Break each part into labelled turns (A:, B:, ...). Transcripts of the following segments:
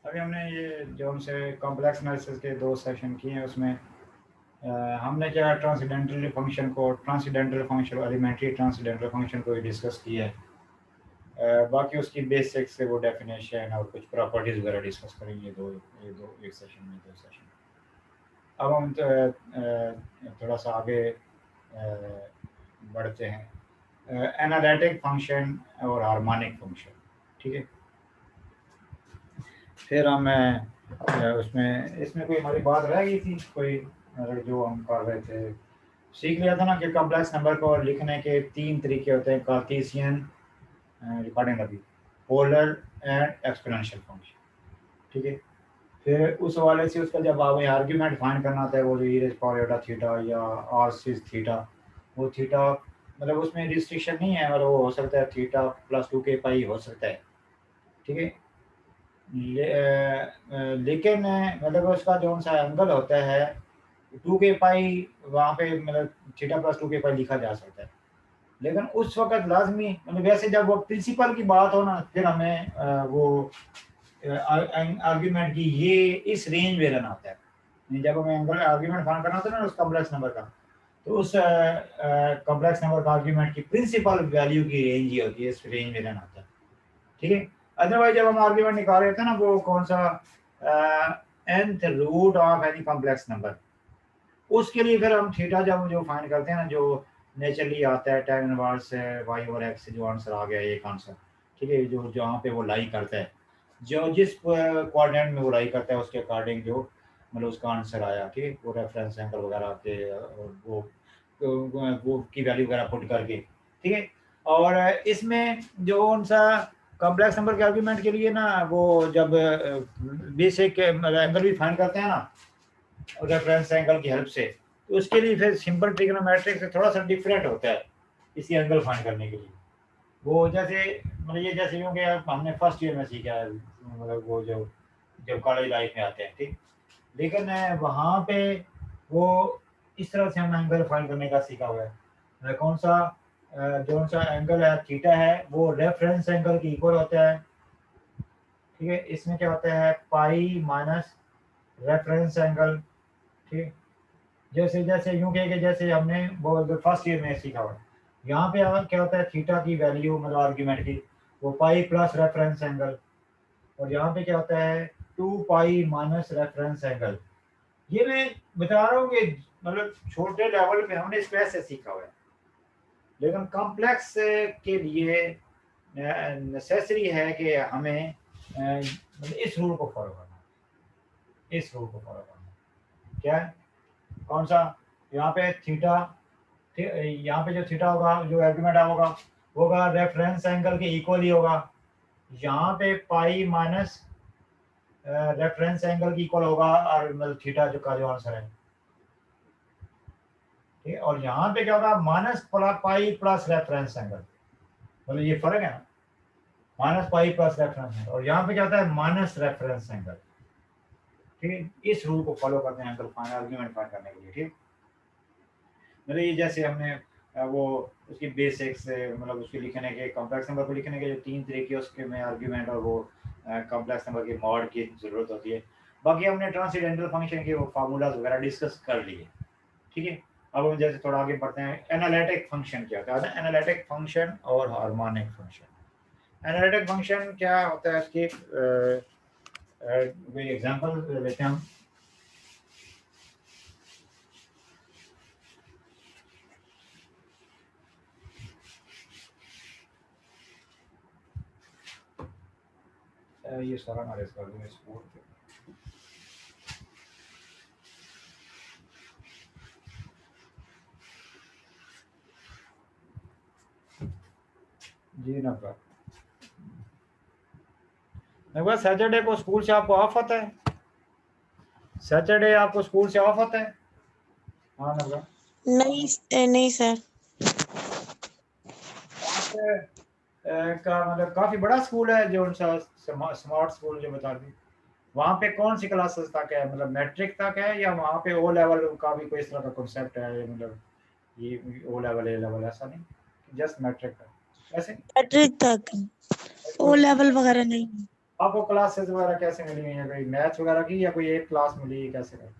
A: अभी हमने ये जो हमसे कॉम्प्लेक्स एनालिसिस के 2 सेशन किए हैं उसमें हमने क्या ट्रांसेंडेंटल फंक्शन और एलिमेंट्री ट्रांसेंडेंटल फंक्शन को ही डिस्कस किया है। बाकी उसकी बेसिक से वो डेफिनेशन और कुछ प्रॉपर्टीज वगैरह डिस्कस करेंगे एक सेशन में 2 सेशन। अब हम थोड़ा सा आगे बढ़ते हैं एनालिटिक फंक्शन और हार्मोनिक फंक्शन। ठीक है, फिर हम उसमें इसमें कोई हमारी बात रह गई थी कोई, जो हम कर रहे थे सीख लिया था ना कि कॉम्प्लेक्स नंबर को लिखने के 3 तरीके होते हैं, कार्टेशियन रिकॉर्डिंग अभी, पोलर एंड एक्सपोनेंशियल फंक्शन। ठीक है, फिर उस हवाले से उसका जब हमें आर्ग्यूमेंट फाइंड करना था वो जो ई रेज़ पावर एटा थीटा या आर सिस थीटा, वो थीटा मतलब उसमें रिस्ट्रिक्शन नहीं है, और वो हो सकता है थीटा प्लस 2 के पाई हो सकता है। ठीक है, लेकिन मतलब उसका जो सा एंगल होता है 2 के पाई, वहाँ पे मतलब थीटा प्लस 2 के पाई लिखा जा सकता है। लेकिन उस वक्त लाजमी मतलब वैसे जब वो प्रिंसिपल की बात हो ना, फिर हमें वो आर्ग्यूमेंट की ये इस रेंज में रहना होता है। जब हमें एंगल आर्ग्यूमेंट फाइंड करना होता है ना उस कॉम्प्लेक्स नंबर का, तो उस कॉम्प्लेक्स नंबर का आर्ग्यूमेंट की प्रिंसिपल वैल्यू की रेंज ही होती है, इस रेंज में रहना होता है। ठीक है, अदरवाइज जब हम आर्ग्यूमेंट निकाल रहे थे ना वो कौन सा nth root of any complex number, उसके लिए फिर हम थीटा जब जो फाइंड करते हैं ना, जो नेचुरली आता है tan इनवर्स y और x से जो आंसर आ गया एक आंसर। ठीक है, जो जहाँ पे वो लाई करता है, जो जिस कोऑर्डिनेट में वो लाई करता है उसके अकॉर्डिंग जो मतलब उसका आंसर आया। ठीक है, वो रेफरेंस एंगल वगैरह के वो की वैल्यू वगैरह पुट करके। ठीक है, और इसमें जो कौन सा कॉम्प्लेक्स नंबर के आर्ग्यूमेंट के लिए ना वो जब बेसिक एंगल भी फाइंड करते हैं ना रेफरेंस एंगल की हेल्प से, तो उसके लिए फिर सिंपल ट्रिग्नोमेट्रिक से थोड़ा सा डिफरेंट होता है इसी एंगल फाइंड करने के लिए। वो जैसे मतलब ये जैसे यूँ कि हमने फर्स्ट ईयर में सीखा है, मतलब वो जो जब कॉलेज लाइफ में आते हैं। ठीक, लेकिन वहाँ पे वो इस तरह से हम एंगल फाइंड करने का सीखा हुआ है। कौन सा जो सा एंगल है थीटा है वो रेफरेंस एंगल की इक्वल होता है। ठीक है, इसमें क्या होता है पाई माइनस रेफरेंस एंगल। ठीक, जैसे जैसे यूँ कहे कि जैसे हमने वो फर्स्ट ईयर में सीखा हुआ है, यहाँ पे क्या होता है थीटा की वैल्यू मतलब आर्ग्यूमेंट की वो पाई प्लस रेफरेंस एंगल, और यहाँ पे क्या होता है 2 पाई माइनस रेफरेंस एंगल। ये मैं बता रहा हूँ कि मतलब छोटे लेवल पे हमने इसको ऐसे सीखा हुआ है, लेकिन कॉम्प्लेक्स के लिए नेसेसरी है कि हमें मतलब इस रूल को फॉलो करना है, इस रूल को फॉलो करना है। क्या है कौन सा, यहाँ पे थीटा, यहाँ पे जो थीटा होगा जो आर्गुमेंट होगा वो होगा रेफरेंस एंगल के इक्वल ही होगा। यहाँ पे पाई माइनस रेफरेंस एंगल की इक्वल होगा और मतलब थीटा जो का जो आंसर है। ठीक है, और यहाँ पे क्या होगा minus pi plus reference angle, मतलब ये फर्क है ना, minus pi plus reference angle, और यहाँ पे क्या होता है माइनस रेफरेंस एंगल। ठीक है, इस रूल को फॉलो करते हैं एंगल फाइंड आर्ग्यूमेंट फाइंड करने के लिए। ठीक, मतलब ये जैसे हमने वो उसकी बेसिक्स मतलब उसके लिखने के कॉम्प्लेक्स नंबर को लिखने के जो 3 तरीके उसके में आर्ग्यूमेंट और वो कॉम्प्लेक्स नंबर के मॉड की ज़रूरत होती है। बाकी हमने ट्रांसेंडेंटल फंक्शन के वो फार्मूलाज वगैरह डिस्कस कर लिए। ठीक है, अब हम जैसे थोड़ा आगे बढ़ते हैं एनालिटिक फंक्शन क्या होता है, एनालिटिक फंक्शन और हार्मोनिक फंक्शन। एनालिटिक फंक्शन क्या होता है इसकी कोई एग्जांपल लेते हैं हम। ये सारा ना रेस कर दूंगा इस बोर्ड पे। जी ना नकबा सैटरडे को स्कूल से आपको ऑफ होता है, सैटरडे आपको स्कूल से ऑफ होता है। हाँ नकबा
B: नहीं नहीं सर।
A: आपके का मतलब काफी बड़ा स्कूल है जो उनका स्मार्ट स्कूल जो बता दी, वहाँ पे कौन सी क्लासेस तक है, मतलब मैट्रिक तक है या वहाँ पे ओ लेवल का भी कोई इस तरह का कॉन्सेप्ट है, मतलब ये ओ लेवल ए लेवल ऐसा नहीं, जस्ट मैट्रिक का ऐसे।
B: मैट्रिक तक, ओ लेवल वगैरह नहीं।
A: आपको क्लासेस वगैरह कैसे मिली हैं, कोई मैथ्स वगैरह की या कोई एक क्लास मिली है, कैसे है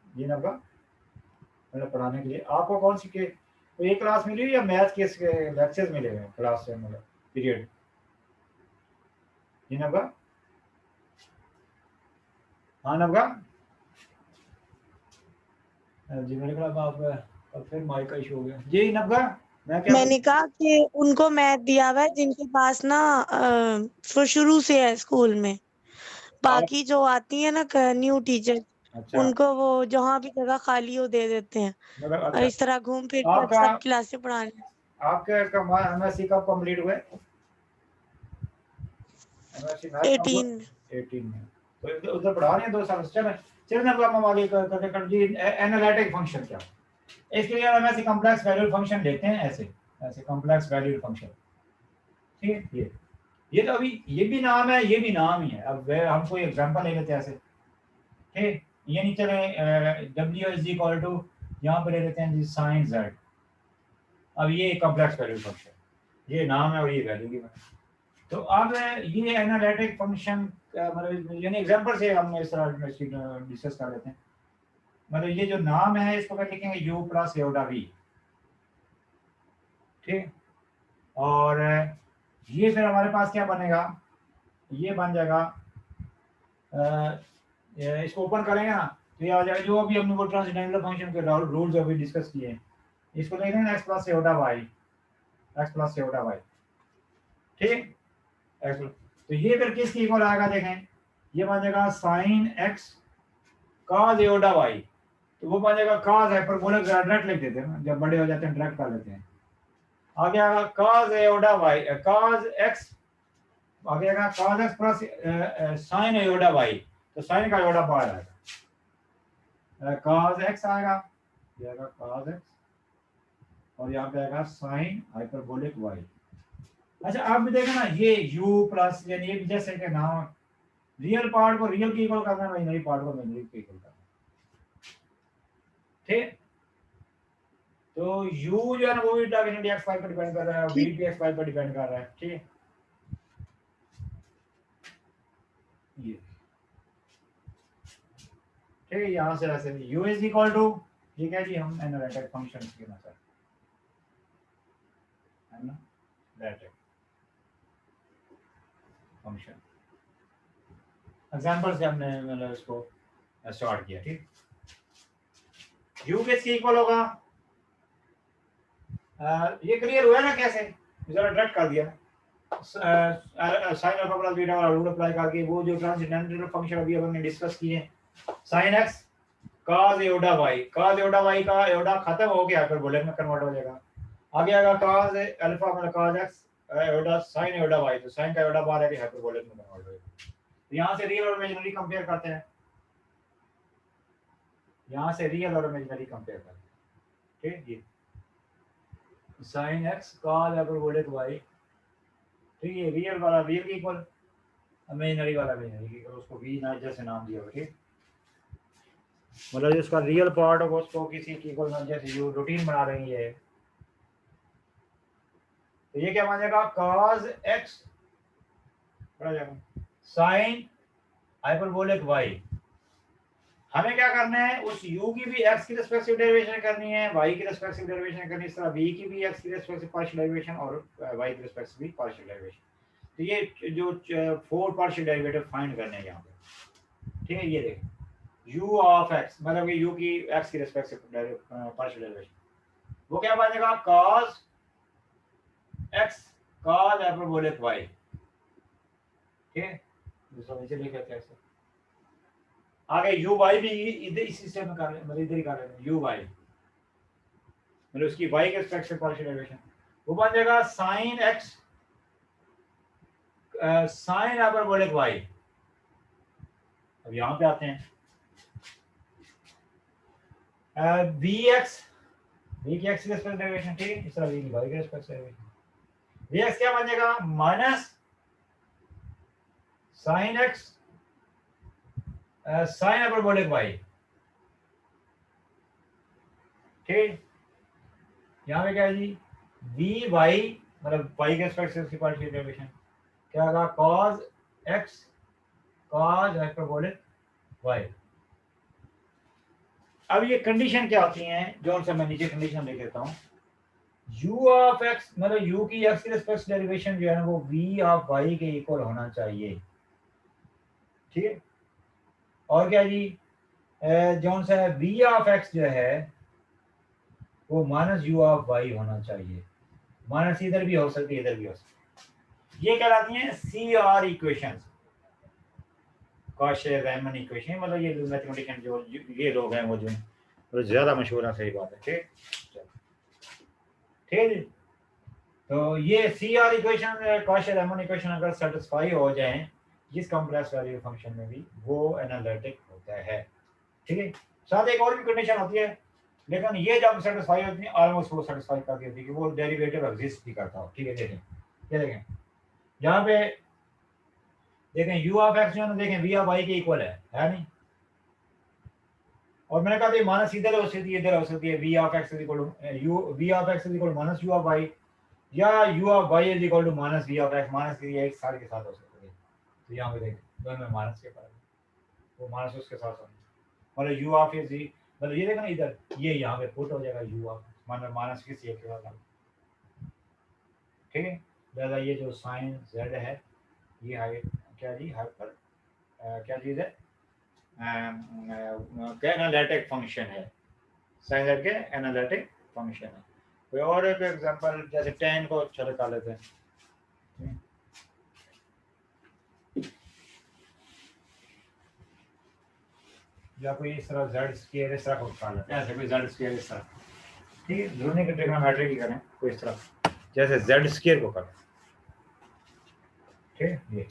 A: जी नबका, मतलब पढ़ाने के लिए आपको कौन सी के कोई एक क्लास मिली या मैथ्स के लेक्चर्स मिले हुए हैं क्लास से, मतलब पीरियड जी नबका? हाँ नबका जी, मेरे ख्याल आप फिर माइक का इशू हो गया जी नबका। मैं क्या
B: मैंने कहा कि उनको मैथ दिया हुआ है जिनके पास ना शुरू से है स्कूल में। बाकी जो आती है ना न्यू टीचर,
A: अच्छा
B: उनको वो जहाँ भी जगह खाली हो दे देते हैं
A: मतलब
B: और
A: अच्छा
B: इस तरह घूम फिर के
A: आपका
B: सब क्लासें पढ़ाने।
A: आपके एमएससी कब कंप्लीट हुए? एमएससी मैथ
B: 18
A: 18 में तो उधर पढ़ा रहे हैं 2 साल से। चलो चलो ना हम आगे करते कर जी एनालिटिक फंक्शन क्या, इसके लिए हम ऐसे कॉम्प्लेक्स वैल्यूड फंक्शन लेते हैं, ऐसे ऐसे कॉम्प्लेक्स वैल्यूड फंक्शन, ठीक है। ये तो अभी ये भी नाम है, ये भी नाम ही है। अब हम कोई एग्जांपल ले लेते हैं ऐसे, ठीक, ये नहीं चले डब्ल्यू इज इक्वल टू, यहाँ पे ले लेते हैं जी साइन जेड। अब ये कॉम्प्लेक्स वैल्यूड फंक्शन, ये नाम है और ये वैल्यू की। तो अब ये एनालिटिक फंक्शन मतलब यानी एग्जांपल से हम इस तरह डिस्कस कर लेते हैं। मतलब ये जो नाम है इसको क्या लिखेंगे, u प्लस योडा वी, ठीक। और ये फिर हमारे पास क्या बनेगा, ये बन जाएगा इसको ओपन करेंगे ना तो ये आ जाएगा, जो अभी हमने वो ट्रांसेंडेंटल फंक्शन के रूल्स अभी डिस्कस किए हैं, इसको देखेंगे ना x plus iota y, x plus iota y, ठीक। तो ये फिर किसकी इक्वल आएगा, देखें ये बन जाएगा sine x cos iota y, तो वो बन जाएगा कॉस हाइपरबोलिक, डायरेक्ट लिख देते हैं ना, जब बड़े हो जाते हैं डायरेक्ट कर लेते हैं। आगे आएगा cos iota y, cos x, आगे आएगा cos x plus sine iota y, तो साइन का एओडा बाहर आएगा, कॉस एक्स आएगा, ये आएगा कॉस एक्स और यहाँ पे आएगा साइन हाइपरबोलिक वाई। अच्छा आप भी देखो ना, ये u प्लस यानी ये जैसे कि नाम रियल पार्ट को रियल की इक्वल करना है, इमेजिनरी पार्ट को इमेजिनरी की इक्वल करना है, ठीक। तो u जो है ना वो भी डेफिनेटली x y पर डिपेंड कर रहा है और v भी x y पर डिपेंड कर रहा है, ठीक है। ये ठीक है, यहाँ से ऐसे u इज इक्वल टू, ये क्या जी हम एनालिटिक फंक्शन की ना सर, है ना, एनालिटिक फंक्शन एग्जांपल से हमने मतलब इसको स्टार्ट किया, ठीक। u किसके इक्वल होगा, ये क्लियर हुआ ना कैसे, जरा डायरेक्ट कर दिया साइन अल्फा प्लस बीटा वाला रूल अप्लाई करके, वो जो ट्रांसेंडेंटल फंक्शन अभी हमने डिस्कस किए, sine x cos एओडा y, cos एओडा y का एओडा खत्म हो गया हाइपरबोलिक में कन्वर्ट हो जाएगा, आगे आएगा cos अल्फा मतलब cos x एओडा sin एओडा y, तो sin का एओडा बाहर है कि हाइपरबोलिक में कन्वर्ट हो जाएगा। तो यहाँ से रियल और इमेजिनरी कंपेयर करते हैं, यहाँ से रियल और इमेजिनरी कंपेयर करते हैं, ठीक। ये sin x cos hyperbolic y, ठीक है, रियल वाला रियल की इक्वल, इमेजिनरी वाला इमेजिनरी की इक्वल, उसको v ना जैसे नाम दिया हो, ठीक। मतलब जिसका रियल पार्ट होगा उसको किसी की इक्वल जैसे जो रूटीन बना रही है, तो ये क्या बन जाएगा cos x बड़ा जाएगा sin हाइपरबोलिक y। हमें क्या करना है, उस u की भी x की रिस्पेक्टिव डेरिवेशन करनी है, y की रिस्पेक्टिव डेरिवेशन करनी है, इस तरह v की भी x की रिस्पेक्टिव पार्शियल डेरिवेशन और y की रिस्पेक्टिव भी पार्शियल डेरिवेशन। तो ये जो 4 पार्शियल डेरिवेटिव फाइंड करने हैं यहाँ पे, ठीक है। ये देखिए u ऑफ x मतलब कि u की x की रिस्पेक्टिव पार्शियल डेरिवेशन, वो क्या बन जाएगा cos x cos hyperbolic y, ठीक है। दूसरा नीचे लिख लेते हैं ऐसे, आगे u y भी इधर इस सिस्टम में कर ले, मतलब इधर ही कर लेते हैं u y मतलब उसकी y के रिस्पेक्ट से पार्शियल डेरिवेशन, वो बन जाएगा sin x sin hyperbolic y। अब यहाँ पे आते हैं vx, v की x के रिस्पेक्ट डेरिवेशन, ठीक है, इस तरह v की y के रिस्पेक्ट से डेरिवेशन, vx क्या बन जाएगा minus sin x sin hyperbolic y, ठीक। यहाँ पे क्या है जी vy मतलब y के रिस्पेक्ट से उसकी पार्शियल डेरिवेशन क्या होगा, cos x cos hyperbolic y। अब ये कंडीशन क्या होती है, जो उनसे मैं नीचे कंडीशन लिख देता हूँ। u ऑफ x मतलब u की x की रिस्पेक्ट डेरिवेशन जो है ना वो v ऑफ y के इक्वल होना चाहिए, ठीक है। और क्या जी, जो सा v ऑफ x जो है वो माइनस u ऑफ y होना चाहिए। माइनस इधर भी हो सकती है, इधर भी हो सकती है। ये कहलाती हैं C R equations, Cauchy Riemann equation. मतलब ये मैथमेटिशियन जो ये लोग हैं वो जो ज्यादा मशहूर है, सही बात है, ठीक ठीक है जी। तो ये C R equation, Cauchy Riemann equation अगर सेटिस्फाई हो जाए जिस कॉम्प्लेक्स वैल्यू फंक्शन में भी, वो एनालिटिक होता है, ठीक है। साथ एक और भी कंडीशन होती है, लेकिन ये जब सेटिस्फाई होती है ऑलमोस्ट वो सेटिस्फाई करती होती है कि वो डेरिवेटिव एग्जिस्ट भी करता हो, ठीक है। देखें ये देखें यहाँ पे देखें u ऑफ x जो है ना, देखें v ऑफ y के इक्वल है नहीं। और मैंने कहा था माइनस इधर हो सकती है, इधर हो सकती है। v of x is equal to u, v of x is equal to minus u of y, या u of y is equal to minus v of x। Minus के एक साथ के साथ हो सकती है। तो यहाँ पे देखें दोनों में माइनस के पास, वो माइनस उसके साथ होंगे। मतलब u ऑफ x मतलब ये देखो ना इधर, ये यहाँ पे पुट हो जाएगा u ऑफ मतलब माइनस किसी एक के साथ, ठीक है। दादा ये जो साइन z है ये हाइट क्या जी, हाइपर क्या चीज़ है, एनालिटिक फंक्शन है, साइन z के एनालिटिक फंक्शन है। कोई और एक एग्जांपल जैसे tan को चले कर लेते हैं, या कोई इस तरह z स्क्वायर इस तरह को कर लेते हैं, ऐसे कोई z स्क्वायर इस तरह, ठीक है। जरूरी नहीं कि ट्रिग्नोमेट्री की करें, कोई इस तरह जैसे z स्क्वायर को करें, ठीक है। ये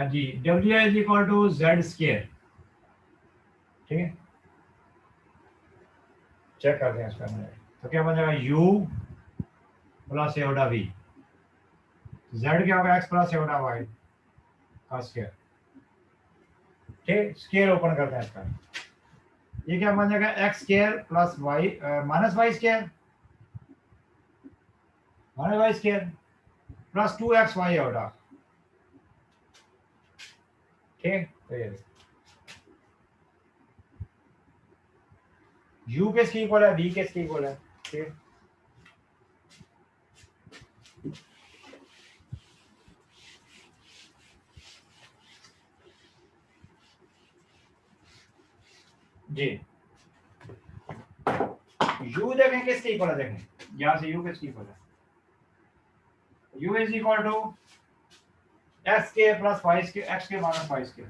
A: जी w is equal to z square, ठीक है। चेक करते हैं इसका, तो क्या बन जाएगा u प्लस एवडा v, z क्या होगा x प्लस एवडा y का स्क्वायर, ठीक। स्क्वायर ओपन करते हैं इसका, ये क्या बन जाएगा x square plus y minus y square minus y square plus 2xy एवडा, ठीक। तो ये u किसकी इक्वल है, v किसकी इक्वल है, ठीक। जी u देखें किसकी इक्वल है, देखें यहाँ से u किसकी इक्वल है, u is equal to x के प्लस y के x के माइनस y के,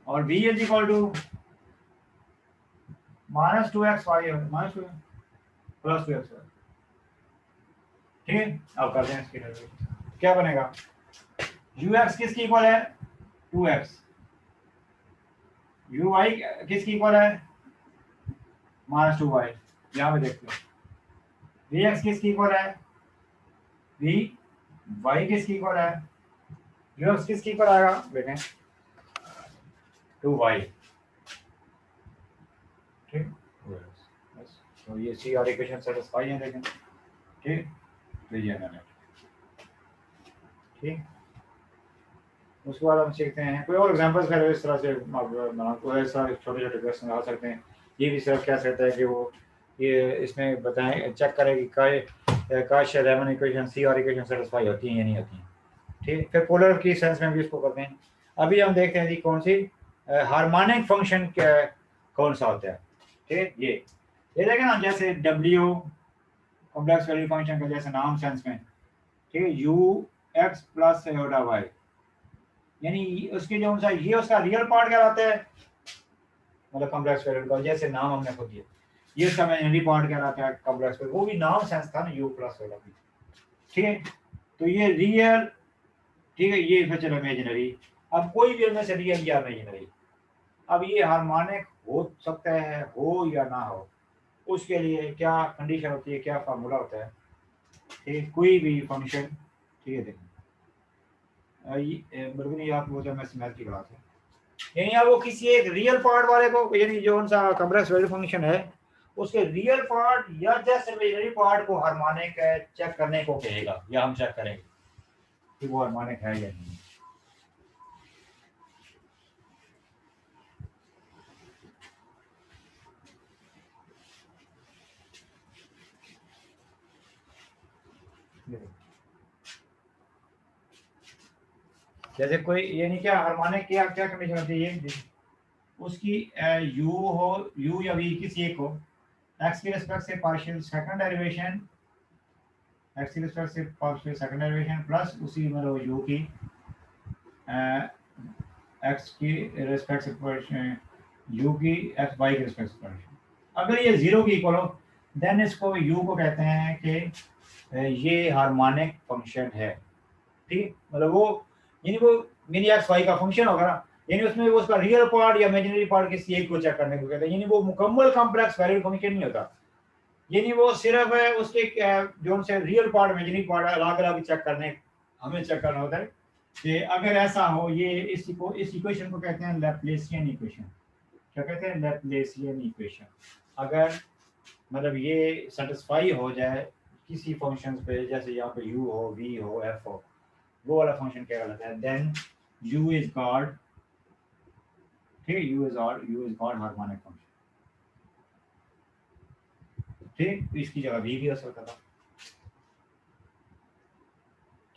A: और v is equal to minus 2xy minus plus 2xy, ठीक है। अब करते हैं इसकी डेरिवेटिव, क्या बनेगा, ux किसकी इक्वल है 2x, uy किसकी इक्वल है माइनस 2y। यहाँ पे देखते हैं vx किसकी इक्वल है vy किसकी इक्वल है, ux किसकी इक्वल आएगा, देखें 2y, ठीक। तो ये सी आर इक्वेशन सेटिस्फाई है, देखें, ठीक। तो ये मैंने, ठीक। उसके बाद हम सीखते हैं कोई और एग्जांपल्स करें इस तरह से, तो इस तरह छोटे छोटे क्वेश्चन आ सकते हैं। ये भी सिर्फ क्या कहता है कि वो ये इसमें बताएं, चेक करें कि Cauchy Riemann equation C R equation satisfy होती हैं या नहीं होती हैं, ठीक। फिर पोलर की सेंस में भी इसको करते हैं। अभी हम देखते हैं जी कौन सी हार्मोनिक फंक्शन कौन सा होता है, ठीक। ये देखें ना, जैसे डब्ल्यू कॉम्प्लेक्स वैल्यू फंक्शन का जैसे नाम सेंस में, ठीक है, यू एक्स प्लस एवडा वाई, यानी उसके जो सा ये उसका रियल पार्ट कहलाता है, मतलब कॉम्प्लेक्स वैल्यू का जैसे नाम हमने खुद दिया, ये उसका इमेजिनरी पार्ट कहलाता है कॉम्प्लेक्स वैल्यू, वो भी नाम सेंस था ना यू प्लस एवडा वाई, ठीक है। तो ये रियल, ठीक है, ये फिर चलो इमेजिनरी। अब कोई भी उनमें से रियल या इमेजिनरी, अब ये हार्मोनिक हो सकता है हो या ना हो, उसके लिए क्या कंडीशन होती है, क्या फार्मूला होता है, ठीक। कोई भी फंक्शन, ठीक है, देखें बल्कि आप वो मैं मैथ की क्लास है, यानी आप वो किसी एक रियल पार्ट वाले को, यानी जो उनका कॉम्प्लेक्स वैल्यू फंक्शन है उसके रियल पार्ट या जस्ट इमेजिनरी पार्ट को हार्मोनिक चेक करने को कहेगा, या हम चेक करेंगे कि वो हार्मोनिक है या नहीं। जैसे कोई ये नहीं, क्या हार्मोनिक क्या क्या कंडीशन होती है, ये उसकी u हो, u या v किसी एक हो, x के रिस्पेक्ट से पार्शियल सेकंड डेरिवेशन, x के रिस्पेक्ट से पार्शियल सेकंड डेरिवेशन प्लस उसी मतलब u की x की रिस्पेक्ट से u की x y के रिस्पेक्ट से पार्शियल। अगर ये 0 की इक्वल हो देन इसको u को कहते हैं कि ये हार्मोनिक फंक्शन है, ठीक, मतलब वो यानी एक्स वाई का फंक्शन होगा ना, यानी उसमें वो उसका रियल पार्ट या इमेजिनरी पार्ट किसी एक को चेक करने को कहते हैं, यानी वो मुकम्मल कॉम्प्लेक्स वैल्यूड फंक्शन नहीं होता, यानी वो सिर्फ है उसके जो से रियल पार्ट इमेजिनरी पार्ट अलग अलग चेक करने, हमें चेक करना होता है कि अगर ऐसा हो, ये इस इक्वेशन को कहते हैं लैप्लेसियन इक्वेशन। क्या कहते हैं? लैप्लेसियन इक्वेशन। अगर मतलब ये सेटिस्फाई हो जाए किसी फंक्शन पे, जैसे यहाँ पे u हो, v हो, f हो, वो वाला फंक्शन क्या कहलाता है, देन u इज कॉल्ड, ठीक है, u is called harmonic function, ठीक, इसकी जगह v भी हो सकता था,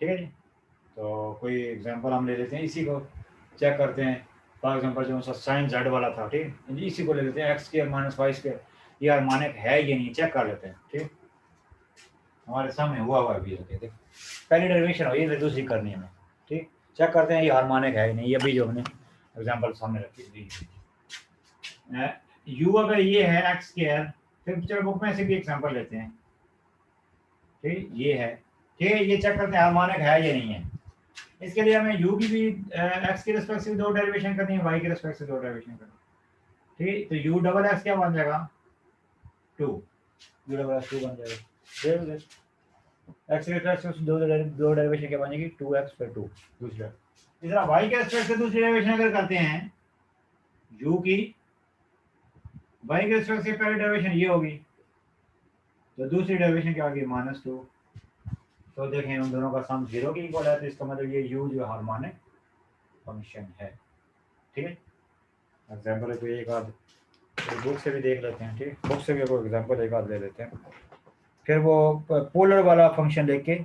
A: ठीक है जी। तो कोई एग्जांपल हम ले लेते हैं, इसी को चेक करते हैं, फॉर एग्जांपल जो सा साइन z वाला था, ठीक, इसी को ले लेते हैं, x square minus y square, ये हार्मोनिक है ये नहीं, चेक कर लेते हैं, ठीक, हमारे सामने हुआ भी है, ठीक, पहली डेरिवेशन हो, ये दूसरी करनी है, ठीक, चेक करते हैं ये हार्मोनिक है नहीं, ये भी जो हमने एग्जांपल सामने रखी u अगर ये है x स्क्वायर, फिर चलो बुक में से भी एग्जांपल लेते हैं, ठीक, ये है, ठीक है, ये चेक करते हैं हार्मोनिक है या नहीं है। इसके लिए हमें u की भी x के रिस्पेक्ट से दो डेरिवेशन करनी है, y के रिस्पेक्ट से दो डेरिवेशन करनी है, ठीक, तो u डबल x क्या बन जाएगा 2, u डबल x 2 बन जाएगा, x के रिस्पेक्ट से दो डेरिवेशन क्या बन जाएगी 2x फिर 2 दूसरा। इस तरह y के रिस्पेक्ट से दूसरी डेरिवेशन अगर करते हैं u की, y के रिस्पेक्ट से पहली डेरिवेशन ये होगी, तो दूसरी डेरिवेशन क्या होगी -2, तो देखें उन दोनों का सम 0 की इक्वल है, तो इसका मतलब ये u जो हार्मोनिक फंक्शन है, ठीक है। एग्जांपल कोई एक आध बुक से भी देख लेते हैं, ठीक, बुक से भी कोई एग्जांपल एक आध ले लेते हैं, फिर वो पोलर वाला फंक्शन लेके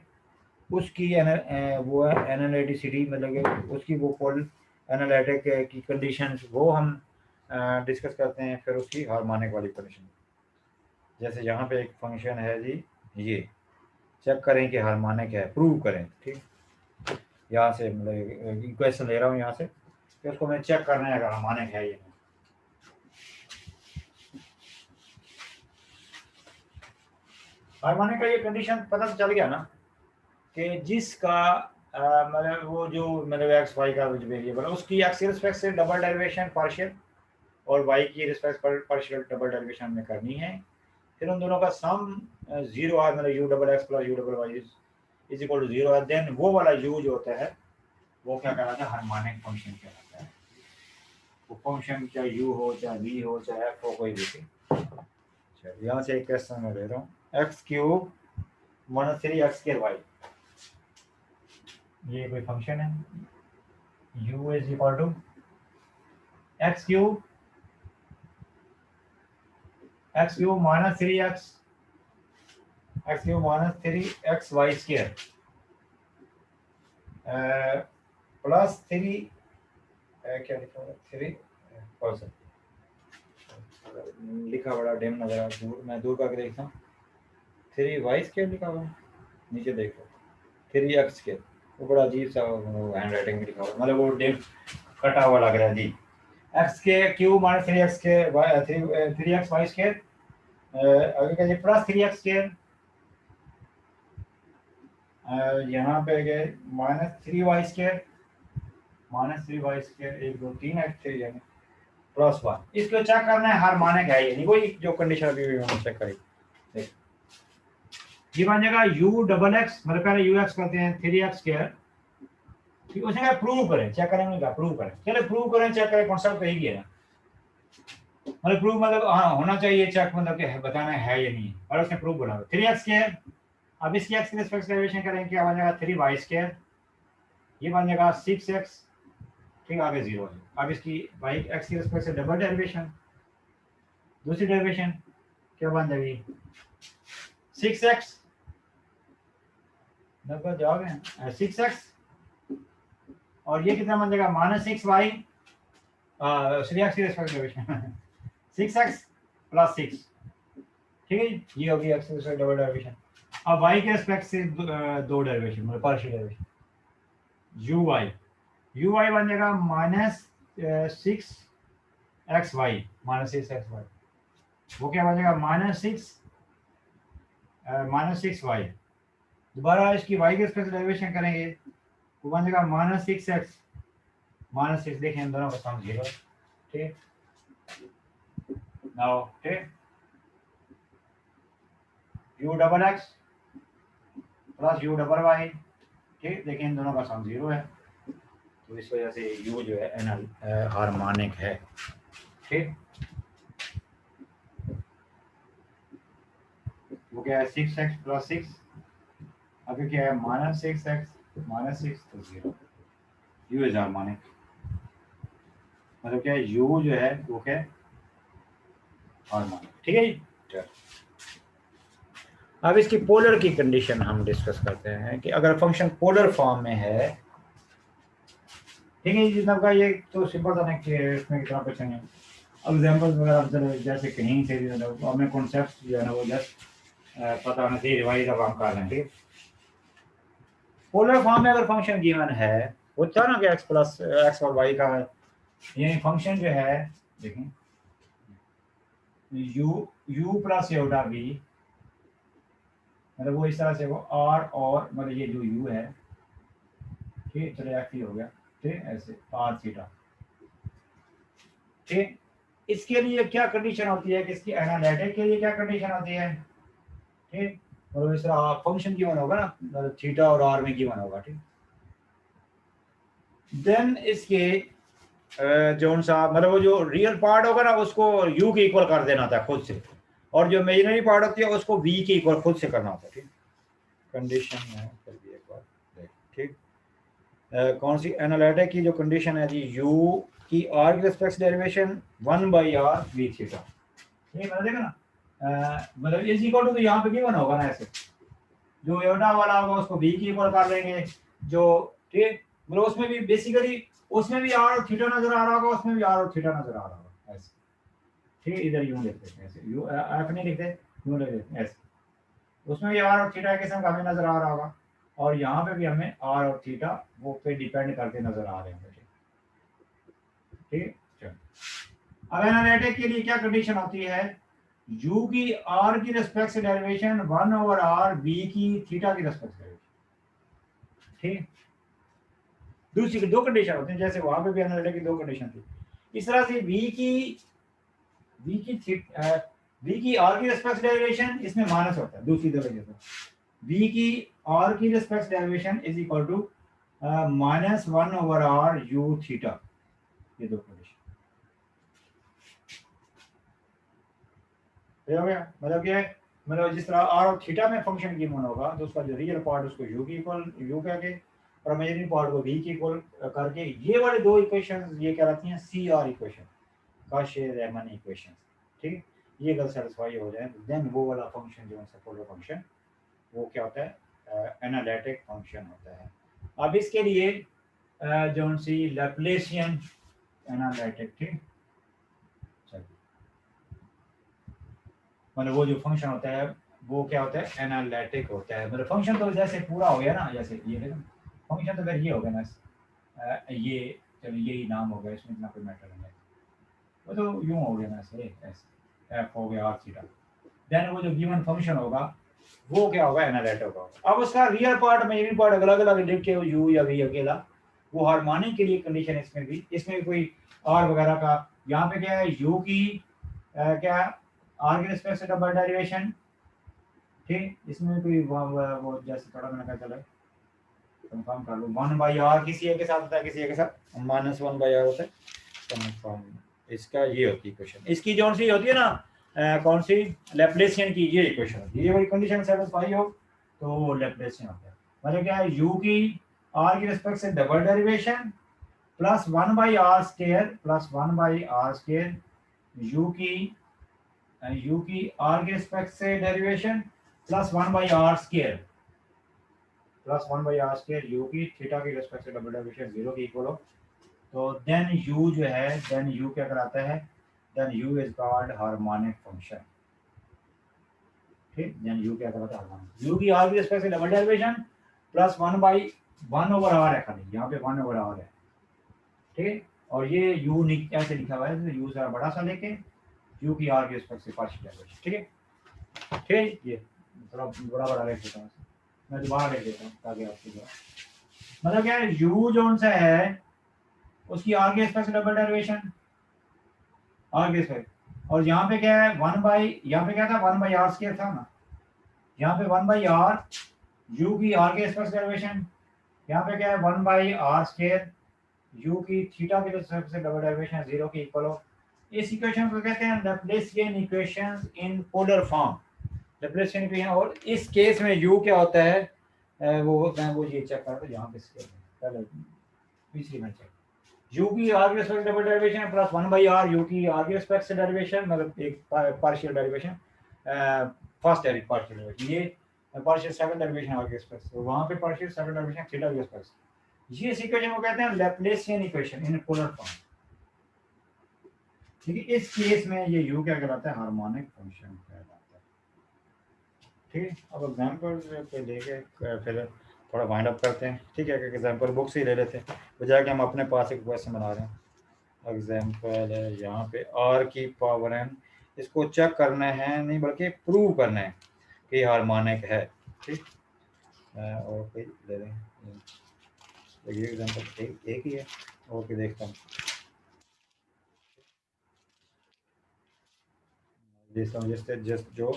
A: उसकी वो है एनालिटिसिटी, मतलब कि उसकी वो पोल एनालिटिक की कंडीशंस वो हम डिस्कस करते हैं, फिर उसकी हार्मोनिक वाली कंडीशन, जैसे यहाँ पे एक फंक्शन है जी, ये चेक करें कि हार्मोनिक है, प्रूव करें, ठीक, यहाँ से मतलब इक्वेशन ले रहा हूँ यहाँ से, फिर उसको मैं चेक करना है अगर हार्मोनिक है ये। हार्मोनिक का ये कंडीशन पता तो चल गया ना कि जिसका मतलब वो जो मतलब एक्स वाई का जो वेरिएबल है उसकी एक्स के रिस्पेक्ट से डबल डेरिवेशन पार्शियल और वाई की रिस्पेक्ट पर पार्शियल डबल डेरिवेशन में करनी है, फिर उन दोनों का सम 0 है, मतलब u double x plus u double y is equal to 0 है, देन वो वाला यू जो होता है वो क्या कहलाता है, हार्मोनिक फंक्शन कहलाता है। वो फंक्शन चाहे यू हो, चाहे वी हो, चाहे एफ हो, कोई भी। चलिए यहाँ से एक क्वेश्चन मैं ले रहा हूँ, x cube minus 3x square y, ये कोई फंक्शन है, u is equal to x cube minus 3x y square plus 3 क्या लिखा हुआ है 3 लिखा बड़ा डेम नजर आ दूर, मैं दूर करके देखता हूँ, 3y स्क्वायर लिखा हुआ है, नीचे देखो 3x स्क्वायर, वो बड़ा अजीब सा हैंड राइटिंग में लिखा हुआ है, मतलब वो डेम कटा हुआ लग रहा है जी। x के क्यूब माइनस 3x के 3x वाई स्क्वायर, आगे का प्लस 3x स्क्वायर, यहाँ पे गए -3y स्क्वायर 1 2 3 x यानी प्लस 1, इसको चेक करना है हार्मोनिक है ये नहीं, वही जो कंडीशन अभी भी हमने चेक करी, ये बन जाएगा u डबल एक्स, मतलब पहले ux करते हैं 3x स्क्वायर, ठीक, उसने प्रूव करें, चेक करेंगे क्या प्रूव करें, चलो प्रूव करें, चेक करें, कॉन्सेप्ट तो यही है ना, मतलब प्रूफ मतलब हाँ होना चाहिए चेक, मतलब कि बताना है या नहीं, और उसने प्रूफ बोला 3x²। अब इसकी एक्स के रिस्पेक्ट डेरिवेशन करेंगे, क्या बन जाएगा 3y², ये बन जाएगा 6x, ठीक आगे 0 है। अब इसकी y एक्स के रिस्पेक्ट से डबल डेरिवेशन, दूसरी डेरिवेशन क्या बन जाएगी 6x, लगभग जवाब है 6x, और ये कितना बन जाएगा -6y, 3x की रिस्पेक्ट डेरिवेशन 6x + 6, ठीक है ये होगी एक्स के रिस्पेक्ट डबल डेरिवेशन। अब y के रिस्पेक्ट से दो डेरिवेशन, मतलब पार्शियल डेरिवेशन, uy बन जाएगा -6xy, -6xy, वो क्या बन जाएगा -6y। दोबारा इसकी y के रिस्पेक्ट डेरिवेशन करेंगे, वो बन जाएगा -6x, -6, देखें इन दोनों का सम 0, ठीक नाउ, ठीक u�XX + u�Y, ठीक देखें इन दोनों का सम 0 है, तो इस वजह से u जो है हार्मोनिक है, ठीक वो क्या है 6x + 6, अभी क्या है -6x -6 तो 0, u इज हार्मोनिक, मतलब क्या है u जो है वो क्या है हार्मोनिक, ठीक है जी। अब इसकी पोलर की कंडीशन हम डिस्कस करते हैं कि अगर फंक्शन पोलर फॉर्म में है, ठीक है जितना का ये तो सिंपल था ना कि इसमें कितना कुछ नहीं, एग्जांपल्स वगैरह जैसे कहीं से भी हमें कॉन्सेप्ट जो है ना वो जस्ट पता होना चाहिए, रिवाइज अब हम कर रहे हैं, ठीक पोलर फॉर्म में अगर फंक्शन गिवन है, वो था ना कि x और y का है, ये फंक्शन जो है देखें u + u∗v, मतलब वो इस तरह से वो r और मतलब ये जो u है, ठीक चलो f हो गया, ठीक ऐसे r θ, ठीक इसके लिए क्या कंडीशन होती है कि इसकी एनालिटिक के लिए क्या कंडीशन होती है, ठीक और इस तरह फंक्शन गिवन होगा ना, मतलब थीटा और r में गिवन होगा, ठीक देन इसके जो सा मतलब वो जो रियल पार्ट होगा ना उसको u के इक्वल कर देना था खुद से, और जो इमेजिनरी पार्ट होती है उसको v के इक्वल खुद से करना होता है, ठीक कंडीशन है फिर भी एक बार देख, ठीक कौन सी एनालिटिक की जो कंडीशन है जी, u की r के रिस्पेक्ट डेरिवेशन 1/r v θ, ये मतलब देखो ना मतलब इज इक्वल टू, तो यहाँ पे गिवन होगा ना ऐसे, जो एटा वाला होगा उसको v के इक्वल कर लेंगे, जो ठीक मतलब उसमें भी बेसिकली उसमें भी r और थीटा नजर आ रहा होगा, उसमें भी r और थीटा नजर आ रहा होगा ऐसे, ठीक इधर यूं लिखते हैं ऐसे, यू एफ नहीं लिखते, यूं लिखते हैं ऐसे, उसमें भी r और थीटा के संग हमें नजर आ रहा होगा, और यहाँ पे भी हमें r और थीटा वो पे डिपेंड करते नजर आ रहे हैं, ठीक चलो अब एनालिटिक के लिए क्या कंडीशन होती है, u की r की रिस्पेक्ट से डेरिवेशन 1/r v की थीटा की रिस्पेक्ट से, ठीक दूसरी की दो कंडीशन होती हैं, जैसे वहां पे भी एनालिटिक की दो कंडीशन थी, इस तरह से v की r की रिस्पेक्ट डेरिवेशन इसमें माइनस होता है, दूसरी तरह से v की r की respect derivation is equal to -1/r u theta, ये दो कंडीशन हो गया, मतलब क्या है मतलब जिस तरह r और थीटा में फंक्शन गिवन होगा तो उसका जो रियल पार्ट उसको u की इक्वल u करके और इमेजिनरी पार्ट को v की इक्वल करके, ये वाले दो इक्वेशंस ये कहलाती हैं CR इक्वेशन, काशी-रीमन इक्वेशन, ठीक ये अगर सेटिस्फाई हो जाए देन वो वाला फंक्शन जो है पोलर फंक्शन वो क्या होता है एनालिटिक फंक्शन होता है। अब इसके लिए जो सी लैप्लेसियन एनालिटिक, ठीक मतलब वो जो फंक्शन होता है वो क्या होता है एनालिटिक होता है, मतलब फंक्शन तो जैसे पूरा हो गया ना, जैसे ये देखो फंक्शन तो अगर ये हो गया ना ये चलो यही नाम हो गया, इसमें इतना कोई मैटर नहीं है, वो तो यूं हो गया ना ऐसे एफ हो गया r थीटा, देन वो जो गिवन फंक्शन होगा वो क्या होगा एनालिटिक होगा। अब उसका रियल पार्ट में इवन पार्ट अलग अलग लिख के u या v अकेला, वो हार्मोनिक के लिए कंडीशन इसमें भी कोई r वगैरह का, यहाँ पे क्या है u की क्या r के रिस्पेक्ट से डबल डेरिवेशन, ठीक इसमें कोई वो जैसे थोड़ा मैंने कहा चलो कंफर्म कर लो 1/r किसी एक के साथ होता है, किसी एक के साथ -1/r होता है कंफर्म इसका ये होती है इक्वेशन, इसकी जो सी होती है ना कौन सी लैप्लेसियन की ये इक्वेशन होती है, ये वाली कंडीशन सेटिस्फाई हो तो वो लैप्लेसियन होता है। मतलब क्या है, u की r की रिस्पेक्ट से double derivation plus 1/r square plus 1/r square, u की r के रिस्पेक्ट से derivation plus 1/r square plus 1/r square, u की थीटा की रिस्पेक्ट से डबल डेरिवेशन 0 के इक्वल हो, तो देन u जो है, देन u क्या कराता है, then u is called harmonic function. ठीक, देन u क्या कराता है, हार्मोनिक। u की r की रिस्पेक्ट से डबल डेरिवेशन प्लस 1/1/r है, खाली यहाँ पे 1/r है। ठीक, और ये u ऐसे लिखा हुआ है, तो u जरा बड़ा सा लेके u की r की रिस्पेक्ट से पार्शियल डेरिवेशन। ठीक है, ठीक, ये थोड़ा बड़ा लिख देता हूँ, मैं दोबारा लिख देता हूँ ताकि आपको मतलब क्या है, u जोन सा है उसकी r के रिस्पेक्ट से डबल डेरिवेशन r के रिस्पेक्ट, और यहाँ पे क्या है यहाँ पे क्या था 1/r स्क्वायर था ना, यहाँ पे 1/r u की r के रिस्पेक्ट से डेरिवेशन, यहाँ पे क्या है 1/r स्क्वायर u की थीटा के रिस्पेक्ट से डबल डेरिवेशन 0 के इक्वल हो। इस इक्वेशन को कहते हैं Laplacian equations in polar form, Laplacian equation. और इस केस में u क्या होता है वो ये चेक करते यहाँ पे पहले तीसरी में चेक, u की r के respect double derivation plus 1/r u की r के रिस्पेक्ट से डेरिवेशन, मतलब एक partial derivation, first partial derivation, ये पार्शियल सेकंड डेरिवेशन r के रिस्पेक्ट से, वहां पे पार्शियल सेकंड डेरिवेशन थीटा के रिस्पेक्ट से। ये इस इक्वेशन को कहते हैं लैप्लेसियन इक्वेशन इन पोलर फॉर्म। ठीक है, इस केस में ये u क्या कहलाता है, हार्मोनिक फंक्शन कहलाता है। ठीक है, अब एग्जांपल पे लेके फिर थोड़ा वाइंड अप करते हैं। ठीक है, एग्जांपल बुक से ही ले लेते हैं, बजाय कि हम अपने पास एक क्वेश्चन बना रहे हैं। एग्जांपल है यहाँ पे r की पावर n, इसको चेक करना है नहीं बल्कि प्रूव करना है कि हार्मोनिक है। ठीक, और कोई ले लें, ये एग्जांपल एक ही है, और भी देखता हूँ, जस्ट जो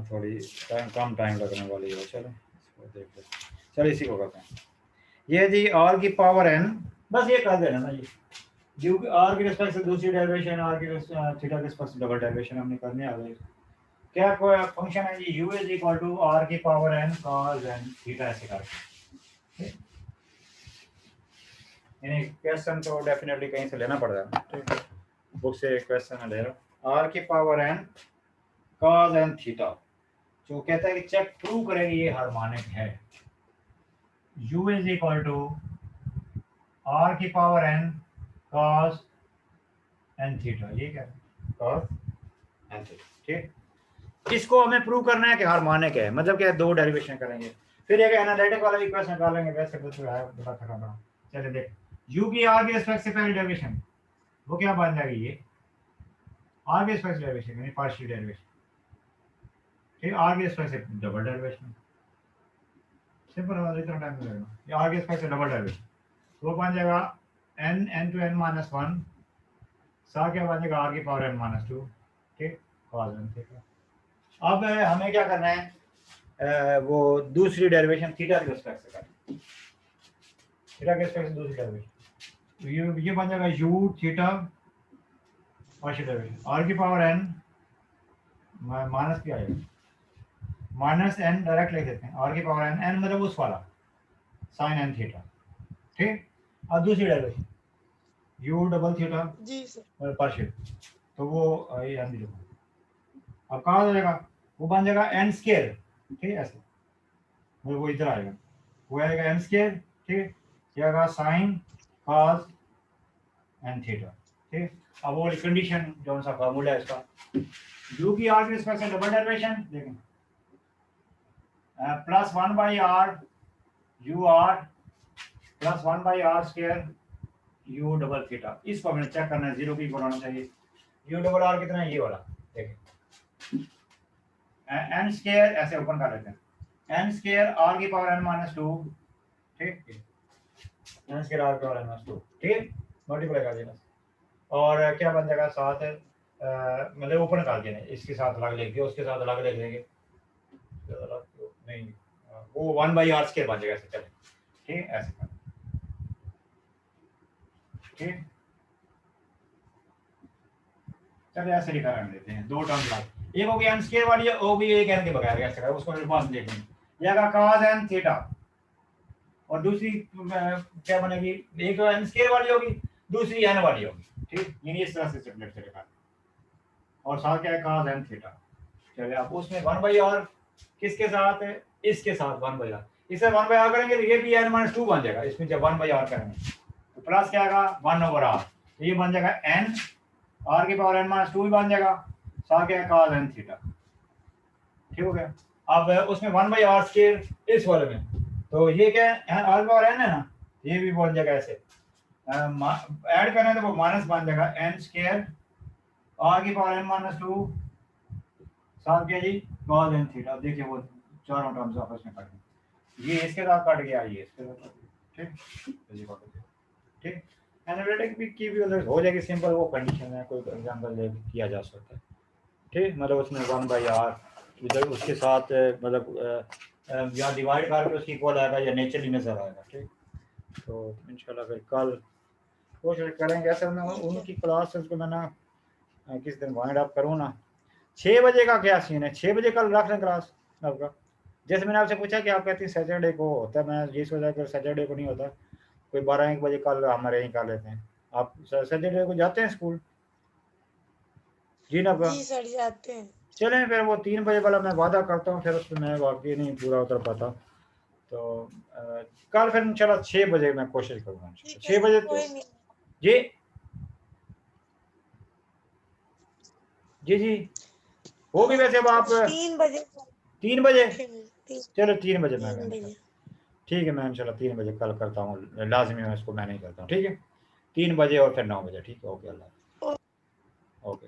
A: थोड़ी कम टाइम लगने वाली है। चलो इसको देख लेते, चलो इसी को करते हैं। ये जी r की पावर n, बस ये कर देना ना, ये जो r की रिस्पेक्ट से दूसरी डेरिवेशन, r की थीटा के रिस्पेक्ट से डबल डेरिवेशन हमने करने आ गए। क्या कोई फंक्शन है जी, u is equal to r की power n cos n theta, ऐसे करके। यानी क्वेश्चन तो डेफिनेटली कहीं से लेना पड़ रहा है, ठीक है, बुक से क्वेश्चन ले रहा हूँ। r की power n cos n theta, जो कहता है कि चेक प्रूव करेंगे ये हार्मोनिक है। u is equal to r की power n cos n theta, ये क्या है cos n थीटा। ठीक, इसको हमें प्रूव करना है कि हार्मोनिक है, मतलब क्या, दो डेरिवेशन करेंगे, फिर एक एनालिटिक वाला इक्वेशन निकालेंगे। वैसे तो है बड़ा थका बड़ा, चलिए देख, u की r के रिस्पेक्ट से पहली डेरिवेशन वो क्या बन जाएगी, ये r के रिस्पेक्ट से डेरिवेशन यानी पार्शियल डेरिवेशन, ठीक, r के रिस्पेक्ट से डबल डेरिवेशन, सिंपल है, इतना टाइम लगेगा। ये r के रिस्पेक्ट से डबल डेरिवेशन, तो वो बन जाएगा n to n - 1 सा क्या बन जाएगा r की पावर n - 2, ठीक, cos n थीटा। अब हमें क्या करना है, वो दूसरी डेरिवेशन थीटा के रिस्पेक्ट से करना, थीटा के रिस्पेक्ट से दूसरी डेरिवेशन, ये बन जाएगा u theta partial derivation r की पावर n माइनस क्या आएगा, माइनस n डायरेक्ट लिख देते हैं, r की पावर n, n मतलब उस वाला sin n थीटा। ठीक, अब दूसरी डेरिवेशन u डबल थीटा
B: जी सर।
A: पार्शियल, तो वो ये n भी लिखो। अब कहाँ जाएगा, वो बन जाएगा n स्क्वायर, ठीक है, ऐसे मतलब वो इधर आएगा, वो आएगा n स्क्वायर, ठीक, क्या आएगा sin cos n थीटा। ठीक, अब वो कंडीशन जो सा फार्मूला है इसका, u की r के रिस्पेक्ट से डबल डेरिवेशन देखें, plus 1/r ur plus 1/r square u double theta, इसको हमें चेक करना है, 0 की इक्वल होना चाहिए। u डबल r कितना है, ये वाला देखें, n स्क्वायर ऐसे ओपन कर लेते हैं, n स्क्वायर r की पावर n - 2, ठीक, n स्क्वायर r की पावर n - 2, ठीक, मल्टीप्लाई कर देना, और क्या बन जाएगा, साथ मतलब ओपन कर देना, इसके साथ अलग लिख दिया, उसके साथ अलग लिख देंगे, नहीं वो 1/r स्क्वायर बन जाएगा ऐसे, चले, ठीक, ऐसे कर, ठीक, चलो ऐसे लिखा रहने देते हैं, दो टर्म लाइक एक होगी एन स्क्वायर वाली है, वो भी एक एन के बगैर कैसे करें उसको रिस्पॉन्स देखेंगे। ये आएगा cos n थीटा और दूसरी क्या बनेगी, एक तो एन स्क्वायर वाली होगी दूसरी एन वाली होगी, ठीक, यानी इस तरह से सेपरेट करेगा और साथ क्या है cos n थीटा। चलिए आप उसमें 1/r किसके साथ है, इसके साथ 1/r, इसे 1/r करेंगे तो ये भी n-2 बन जाएगा, इसमें जब 1/r करेंगे तो प्लस क्या आएगा 1/r, ये बन जाएगा n r की पावर n-2 भी बन जाएगा, साथ क्या है cos n थीटा, ठीक हो गया। अब उसमें 1/r स्क्वायर इस वाले में, तो ये क्या है r की पावर n है ना, ये भी बन जाएगा ऐसे, ऐड करना है तो वो माइनस बन जाएगा n स्क्वायर r की पावर n-2 साथ क्या जी cos n थीटा। देखिए वो चारों टर्म्स आपस में कट गए, ये इसके साथ कट गया, ये इसके साथ कट गया, ठीक, ठीक। एनालिटिक भी की भी उधर हो जाएगी सिंपल, वो कंडीशन है, कोई एग्जांपल दे किया जा सकता है, ठीक, मतलब उसमें 1/r इधर उसके साथ मतलब या डिवाइड करके उसकी इक्वल आएगा या नेचुरली नजर आएगा, ठीक। तो इंशाल्लाह फिर कल कोशिश करेंगे, असल में उनकी क्लास को मैं ना किस दिन वाइंड अप करूँ ना, 6 बजे का क्या सीन है, 6 बजे कल रख लें क्लास आपका। जैसे मैंने आपसे पूछा कि आप कहती हैं सैटरडे को होता है, मैं ये सोचा कि सैटरडे को नहीं होता, कोई 12-1 बजे कल हमारे यहीं कर लेते हैं। आप सैटरडे को जाते हैं स्कूल? जी ना
B: जी सर जाते हैं।
A: चलें फिर वो 3 बजे वाला मैं वादा करता हूँ, फिर उसमें मैं वाकई नहीं पूरा उतर पाता, तो कल फिर इंशाल्लाह 6 बजे मैं कोशिश करूँगा, 6 बजे तो
B: कोई नहीं।
A: जी जी जी होगी वैसे। अब आप
B: 3 बजे
A: 3 बजे,
B: तीन
A: चलो 3 बजे मैं
B: बजे
A: ठीक है, मैं इंशाल्लाह 3 बजे कल करता हूँ, लाजमी मैं इसको मैं नहीं करता हूँ, ठीक है 3 बजे और फिर 9 बजे, ठीक है, ओके, अल्लाह ओके।